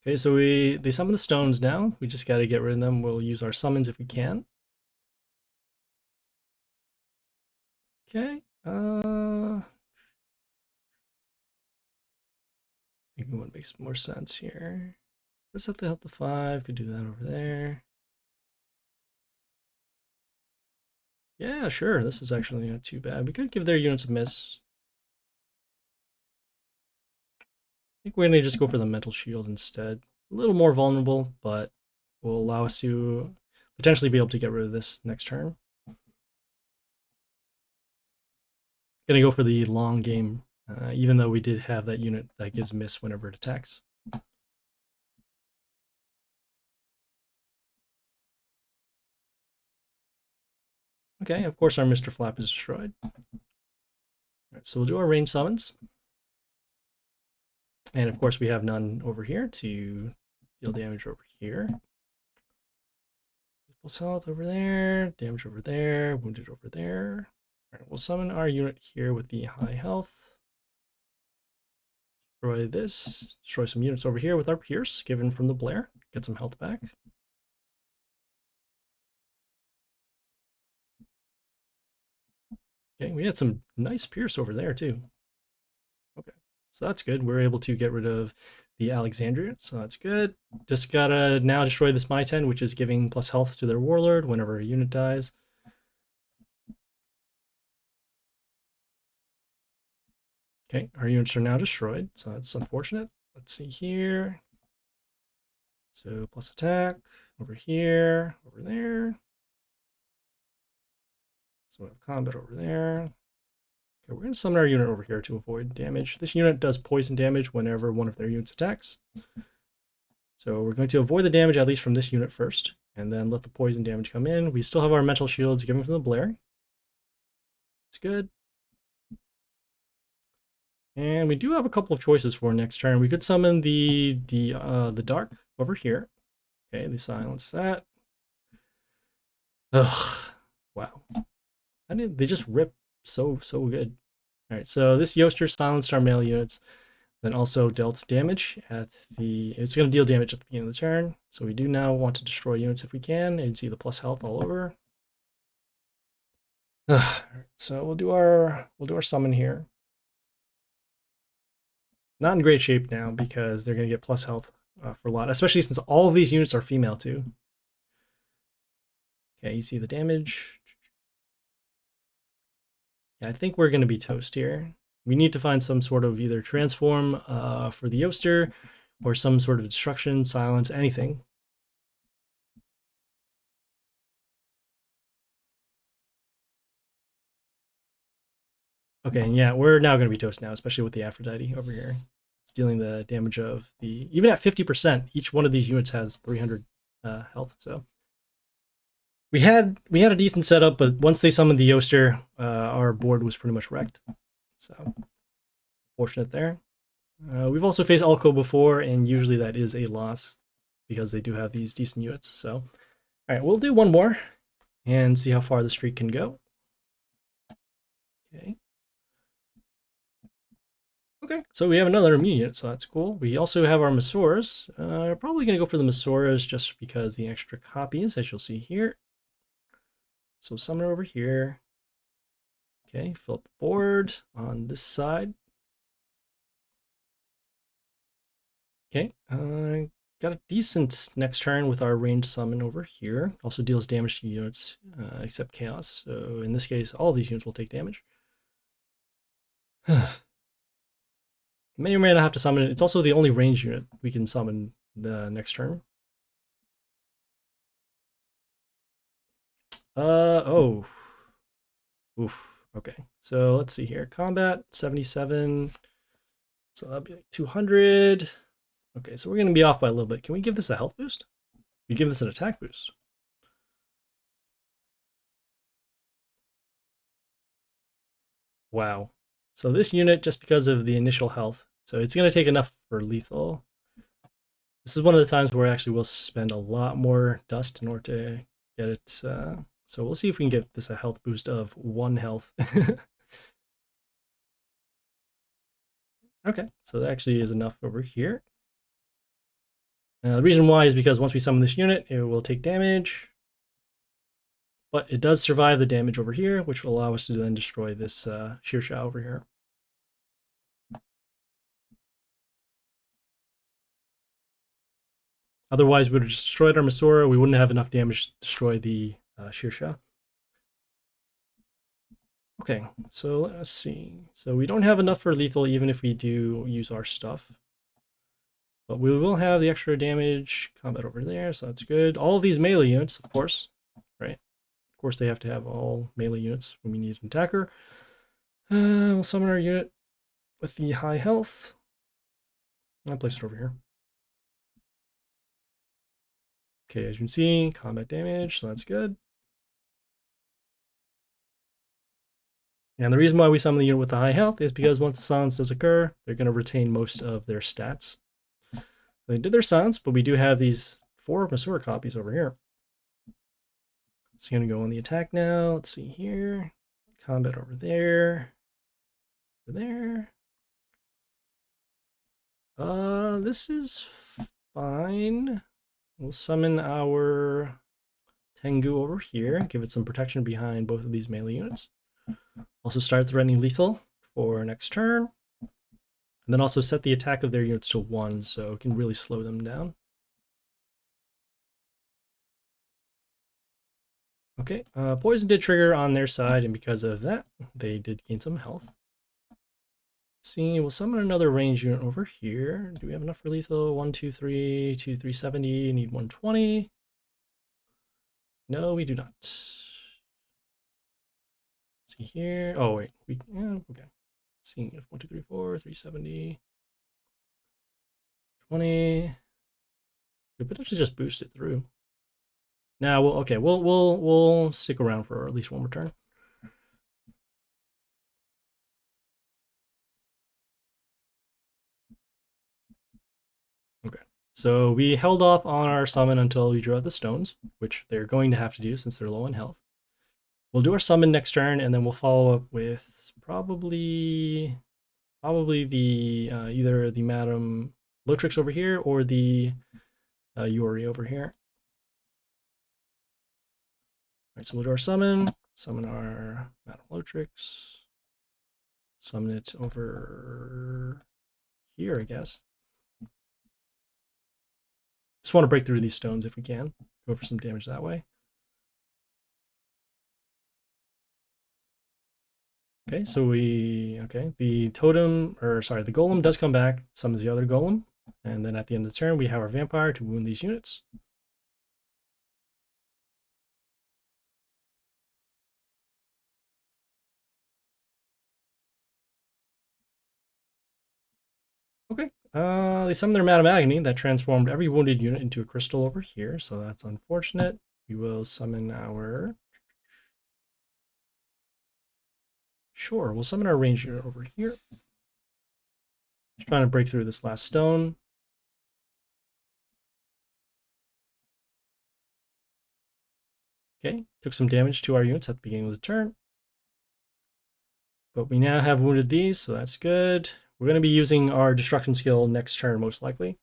Okay, so they summon the stones now. We just got to get rid of them. We'll use our summons if we can. Okay. I think what makes more sense here. Let's have to help the 5. Could do that over there. Yeah, sure. This is actually not too bad. We could give their units a miss. I think we're going to just go for the mental shield instead. A little more vulnerable, but will allow us to potentially be able to get rid of this next turn. Gonna go for the long game, even though we did have that unit that gives miss whenever it attacks. Okay, of course our Mr. Flap is destroyed. Alright, so we'll do our range summons. And of course we have none over here to deal damage over here. Plus health over there, damage over there, wounded over there. Alright, we'll summon our unit here with the high health. destroy this, destroy some units over here with our Pierce, given from the Blair, get some health back. Okay, we had some nice Pierce over there too. Okay, so that's good. We're able to get rid of the Alexandria, so that's good. Just gotta now destroy this My-10, which is giving plus health to their Warlord whenever a unit dies. Okay, our units are now destroyed, so that's unfortunate. Let's see here. So plus attack, over here, over there. So we have combat over there. Okay, we're going to summon our unit over here to avoid damage. This unit does poison damage whenever one of their units attacks. So we're going to avoid the damage at least from this unit first, and then let the poison damage come in. We still have our mental shields given from the Blair. It's good. And we do have a couple of choices for next turn. We could summon the Dark over here. Okay, they silence that. Ugh, wow. They just rip so good. All right, so this Yoster silenced our melee units, then also dealt damage at the. It's going to deal damage at the beginning of the turn. So we do now want to destroy units if we can, and see the plus health all over. All right, so we'll do our summon here. Not in great shape now because they're going to get plus health for a lot, especially since all of these units are female too. Okay, you see the damage. Yeah, I think we're going to be toast here. We need to find some sort of either transform for the Yoster or some sort of destruction, silence, anything. Okay, and yeah, we're now going to be toast now, especially with the Aphrodite over here. It's dealing the damage of the... Even at 50%, each one of these units has 300 health, so... We had a decent setup, but once they summoned the Yoster, our board was pretty much wrecked. So, fortunate there. We've also faced Ulko before, and usually that is a loss because they do have these decent units. So, all right, we'll do one more and see how far the streak can go. Okay. Okay, so we have another immune unit, so that's cool. We also have our Masoras. Probably going to go for the Masoras just because the extra copies, as you'll see here. So summon over here. Okay, fill up the board on this side. Okay, got a decent next turn with our ranged summon over here. Also deals damage to units, except chaos. So in this case, all these units will take damage. May or may not have to summon it. It's also the only ranged unit we can summon the next turn. Oh. Oof. Okay. So let's see here. Combat 77. So that'll be like 200. Okay, so we're going to be off by a little bit. Can we give this a health boost? We give this an attack boost. Wow. So this unit, just because of the initial health, so it's going to take enough for lethal. This is one of the times where actually we'll spend a lot more dust in order to get it. So we'll see if we can get this a health boost of 1 health. Okay, so that actually is enough over here. The reason why is because once we summon this unit, it will take damage. But it does survive the damage over here, which will allow us to then destroy this Shearsha over here. Otherwise, we would have just destroyed our Masora. We wouldn't have enough damage to destroy the Shearsha. Okay, so let's see. So we don't have enough for lethal even if we do use our stuff. But we will have the extra damage combat over there, so that's good. All of these melee units, of course, right? Of course, they have to have all melee units when we need an attacker. We'll summon our unit with the high health. I'll place it over here. Okay, as you can see, combat damage, so that's good. And the reason why we summon the unit with the high health is because once the silence does occur, they're going to retain most of their stats. So they did their silence, but we do have these 4 Masura copies over here. It's going to go on the attack now. Let's see here. Combat over there. Over there. This is fine. We'll summon our Tengu over here, give it some protection behind both of these melee units. Also start threatening lethal for next turn. And then also set the attack of their units to 1, so it can really slow them down. Okay, poison did trigger on their side, and because of that, they did gain some health. Let's see, we'll summon another range unit over here. Do we have enough for lethal? 1, 2, 3, 2, 370, need 120. No, we do not. See here. Oh, wait. Yeah, okay. Seeing if 1, 2, 3, 4, 370, 20. We potentially just boost it through. Now, we'll stick around for at least one more turn. Okay. So we held off on our summon until we drew out the stones, which they're going to have to do since they're low on health. We'll do our summon next turn, and then we'll follow up with probably the either the Madam Lotrix over here or the Yori over here. All right, so we'll do our summon our Madam Lotrix, summon it over here, I guess. Just want to break through these stones if we can. Go for some damage that way. Okay, so the totem, or sorry, the golem does come back, summons the other golem, and then at the end of the turn, we have our vampire to wound these units. Okay, they summoned their Madam Agony that transformed every wounded unit into a crystal over here, so that's unfortunate. We will summon our... Sure, we'll summon our range unit over here. Just trying to break through this last stone. Okay, took some damage to our units at the beginning of the turn. But we now have wounded these, so that's good. We're going to be using our destruction skill next turn, most likely.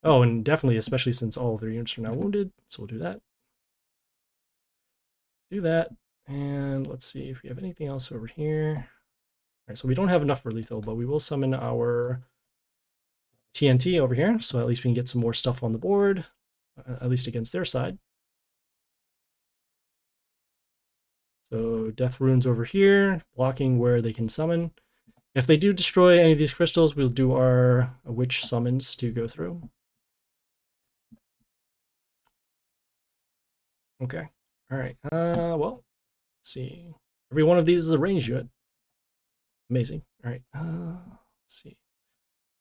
Oh, and definitely, especially since all of their units are now wounded. So we'll do that. Do that. And let's see if we have anything else over here. All right, so we don't have enough for lethal, but we will summon our TNT over here. So at least we can get some more stuff on the board, at least against their side. So death runes over here, blocking where they can summon. If they do destroy any of these crystals, we'll do our witch summons to go through. Okay. All right. Well, let's see. Every one of these is a range unit. Amazing. All right. Let's see.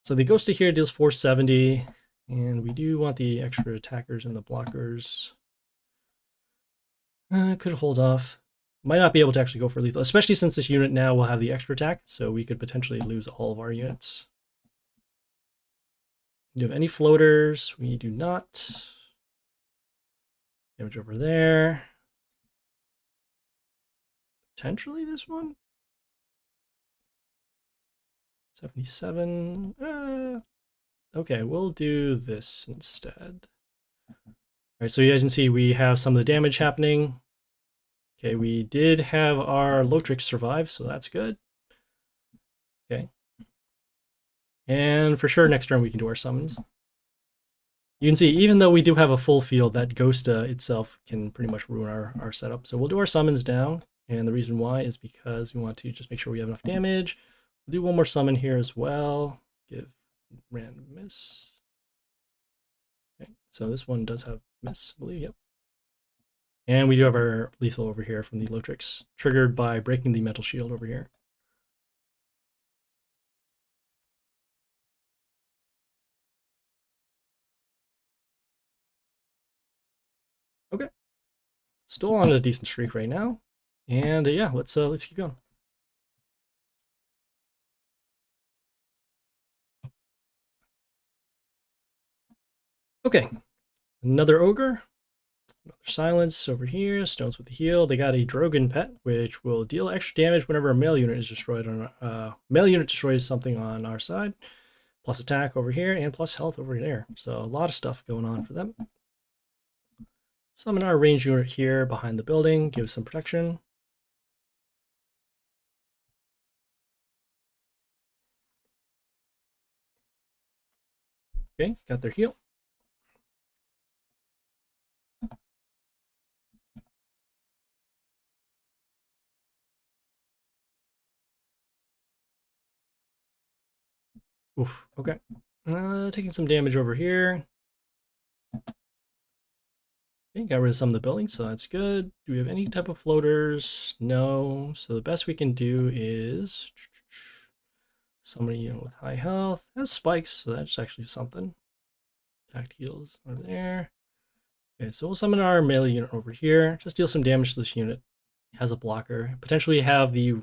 So the Ghost of here deals 470, and we do want the extra attackers and the blockers. Could hold off. Might not be able to actually go for lethal, especially since this unit now will have the extra attack, so we could potentially lose all of our units. Do you have any floaters? We do not. Damage over there. Potentially this one? 77. Okay, we'll do this instead. All right, so you guys can see we have some of the damage happening. Okay, we did have our Lotrix survive, so that's good. Okay. And for sure, next turn we can do our summons. You can see, even though we do have a full field, that Ghosta itself can pretty much ruin our setup. So we'll do our summons down, and the reason why is because we want to just make sure we have enough damage. We'll do one more summon here as well. Give random miss. Okay, so this one does have miss, I believe, yep. And we do have our lethal over here from the Lotrix, triggered by breaking the mental shield over here. Okay, still on a decent streak right now, and yeah, let's keep going. Okay, another ogre. Another silence over here. Stones with the heal. They got a Drogon pet, which will deal extra damage whenever a male unit is destroyed on male unit destroys something on our side. plus attack over here and plus health over there. So a lot of stuff going on for them. Summon our range unit here behind the building, give some protection. Okay, got their heal. Oof, okay. Taking some damage over here. Okay, got rid of some of the buildings, so that's good. Do we have any type of floaters? No. So the best we can do is somebody with high health. Has spikes, so that's actually something. Attack heals over there. Okay, so we'll summon our melee unit over here. Just deal some damage to this unit. It has a blocker. Potentially have the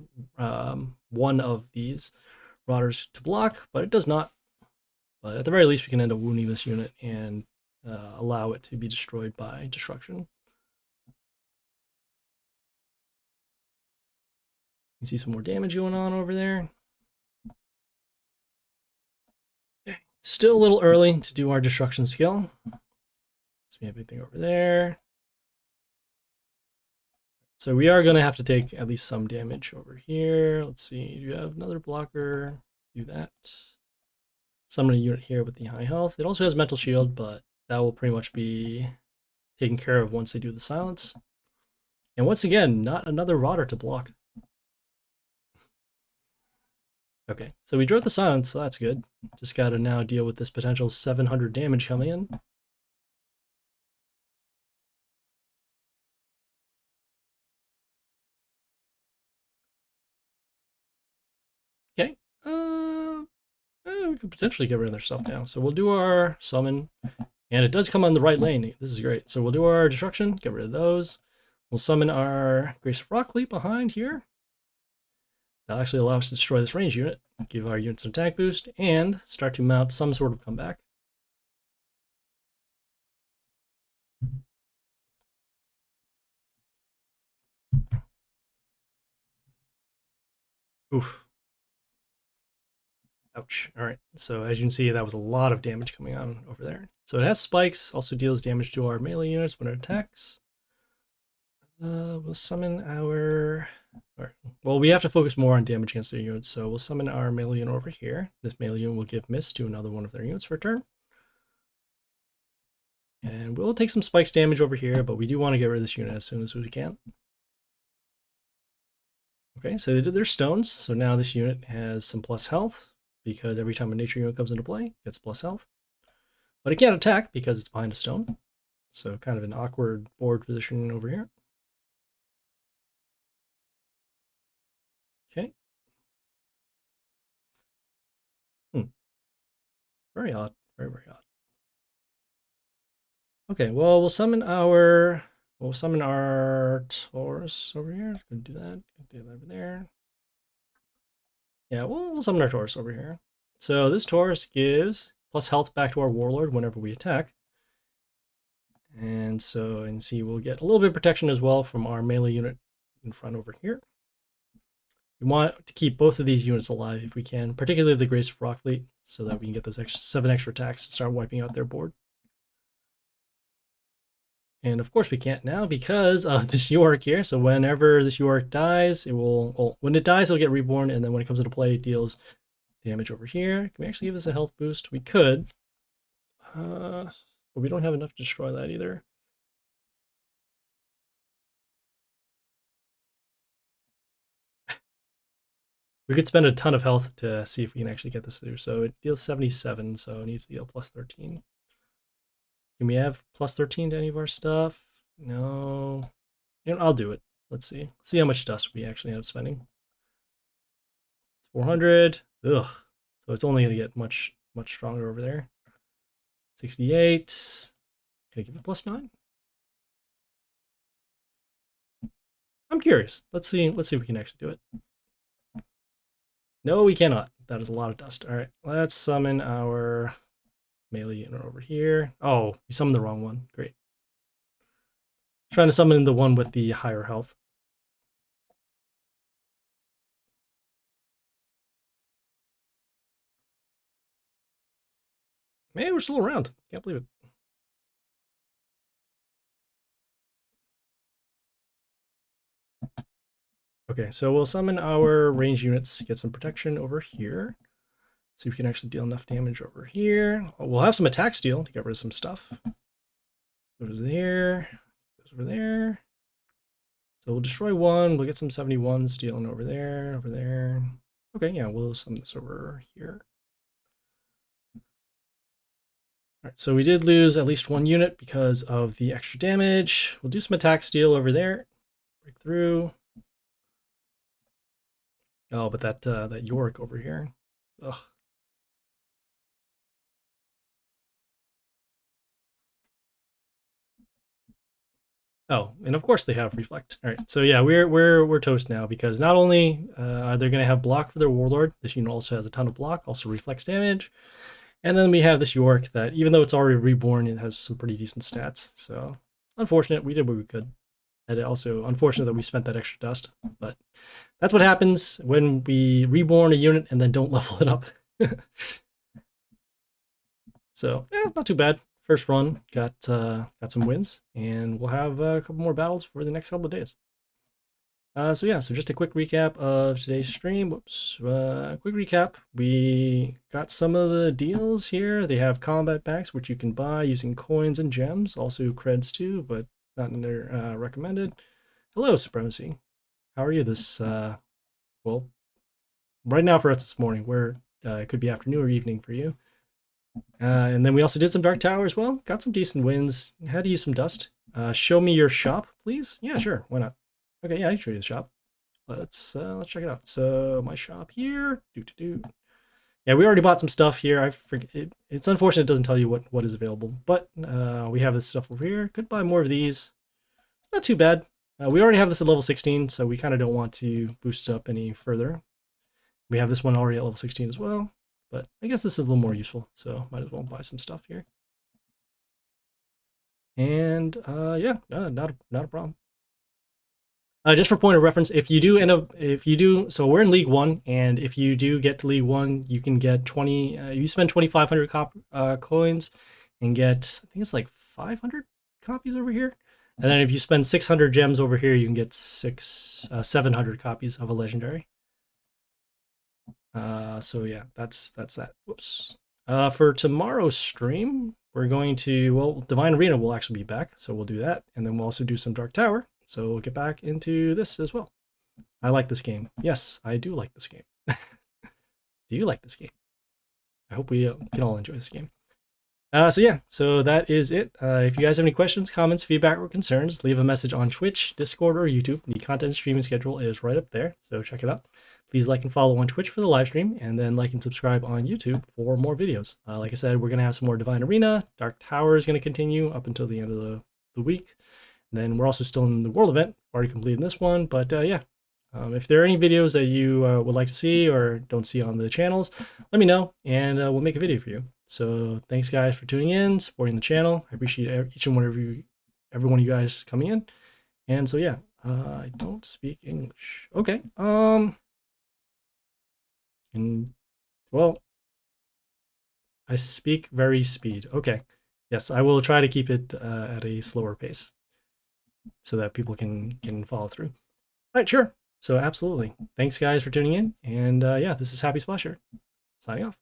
one of these rotters to block, but it does not. But at the very least, we can end up wounding this unit and allow it to be destroyed by destruction. You can see some more damage going on over there. Okay. Still a little early to do our destruction skill. So we have anything over there. So we are going to have to take at least some damage over here. Let's see, do you have another blocker? Do that. Summon a unit here with the high health. It also has mental shield, but that will pretty much be taken care of once they do the silence. And once again, not another rotter to block. Okay, so we drew the silence, so that's good. Just gotta now deal with this potential 700 damage coming in. Okay, we could potentially get rid of their stuff now. So we'll do our summon, and it does come on the right lane. This is great. So we'll do our destruction, get rid of those. We'll summon our Grace of Rockleap behind here. That'll actually allow us to destroy this range unit, give our units an attack boost, and start to mount some sort of comeback. Oof. Ouch. All right. So as you can see, that was a lot of damage coming on over there. So it has spikes, also deals damage to our melee units when it attacks. We'll summon our... Well, we have to focus more on damage against their units, so we'll summon our melee unit over here. This melee unit will give miss to another one of their units for a turn. And we'll take some spikes damage over here, but we do want to get rid of this unit as soon as we can. Okay, so they did their stones, so now this unit has some plus health, because every time a nature unit comes into play, it gets plus health. But it can't attack because it's behind a stone. So kind of an awkward board position over here. Okay. Very odd. Very, very odd. Okay, well, we'll summon our Taurus over here. Gonna do that. Do that over there. Yeah, we'll summon our Taurus over here. So this Taurus gives plus health back to our Warlord whenever we attack. And so, and see, we'll get a little bit of protection as well from our melee unit in front over here. We want to keep both of these units alive if we can, particularly the Grace of Rockleap, so that we can get those 7 extra attacks and start wiping out their board. And of course we can't now because of this York here. So whenever this York dies, it will, well, when it dies, it'll get reborn. And then when it comes into play, it deals damage over here. Can we actually give this a health boost? We could. But we don't have enough to destroy that either. We could spend a ton of health to see if we can actually get this through. So it deals 77, so it needs to deal plus 13. Can we have plus 13 to any of our stuff? No. You know, I'll do it. Let's see. Let's see how much dust we actually end up spending. 400. Ugh. So it's only going to get much stronger over there. 68. Can I give it plus 9? I'm curious. Let's see if we can actually do it. No, we cannot. That is a lot of dust. All right, let's summon our melee unit over here. Oh, we summoned the wrong one. Great. Trying to summon the one with the higher health. Man, we're still around. Can't believe it. Okay, so we'll summon our range units, get some protection over here. See if we can actually deal enough damage over here. We'll have some attack steal to get rid of some stuff. Goes there, goes over there. So we'll destroy one, we'll get some 71s dealing over there, over there. Okay, yeah, we'll summon this over here. All right, so we did lose at least one unit because of the extra damage. We'll do some attack steal over there. Break through. Oh, but that York over here. Ugh. Oh, and of course they have reflect. All right, so yeah, we're toast now because not only are they going to have block for their warlord, this unit also has a ton of block, also reflects damage. And then we have this York that, even though it's already reborn, it has some pretty decent stats. So, unfortunate. We did what we could. And also, unfortunate that we spent that extra dust. But that's what happens when we reborn a unit and then don't level it up. So, yeah, not too bad. First run, got some wins. And we'll have a couple more battles for the next couple of days. So yeah, so just a quick recap of today's stream. Whoops. Quick recap. We got some of the deals here. They have combat packs, which you can buy using coins and gems. Also creds too, but not in their recommended. Hello, Supremacy. How are you this, well, right now for us this morning, where it could be afternoon or evening for you. And then we also did some Dark Tower as well. Got some decent wins. Had to use some dust. Show me your shop, please. Yeah, sure. Why not? Okay, yeah, I can show you the shop. Let's check it out. So my shop here. Yeah, we already bought some stuff here. I forget. It's unfortunate it doesn't tell you what is available, but we have this stuff over here. Could buy more of these. Not too bad. We already have this at level 16, so we kind of don't want to boost it up any further. We have this one already at level 16 as well, but I guess this is a little more useful, so might as well buy some stuff here. And yeah, not a problem. Just for point of reference, if you do, so we're in League 1, and if you do get to League 1, you can get 20, you spend 2,500 coins and get, I think it's like 500 copies over here. And then if you spend 600 gems over here, you can get 700 copies of a legendary. So yeah, that's that. Whoops. For tomorrow's stream, we're going to, well, Divine Arena will actually be back, so we'll do that. And then we'll also do some Dark Tower. So we'll get back into this as well. I like this game. Yes, I do like this game. Do you like this game? I hope we can all enjoy this game. So yeah, so that is it. If you guys have any questions, comments, feedback, or concerns, leave a message on Twitch, Discord, or YouTube. The content streaming schedule is right up there, so check it out. Please like and follow on Twitch for the live stream, and then like and subscribe on YouTube for more videos. Like I said, we're going to have some more Divine Arena. Dark Tower is going to continue up until the end of the week. Then we're also still in the world event, already completed this one, but yeah. If there are any videos that you would like to see or don't see on the channels, let me know, and we'll make a video for you. So thanks guys for tuning in, supporting the channel. I appreciate each and one of you, every one of you guys coming in. And so yeah, I don't speak English. Okay. And well, I speak very speed. Okay. Yes, I will try to keep it at a slower pace, so that people can follow through. All right, sure. So absolutely. Thanks guys for tuning in. And yeah, this is Happysplasher signing off.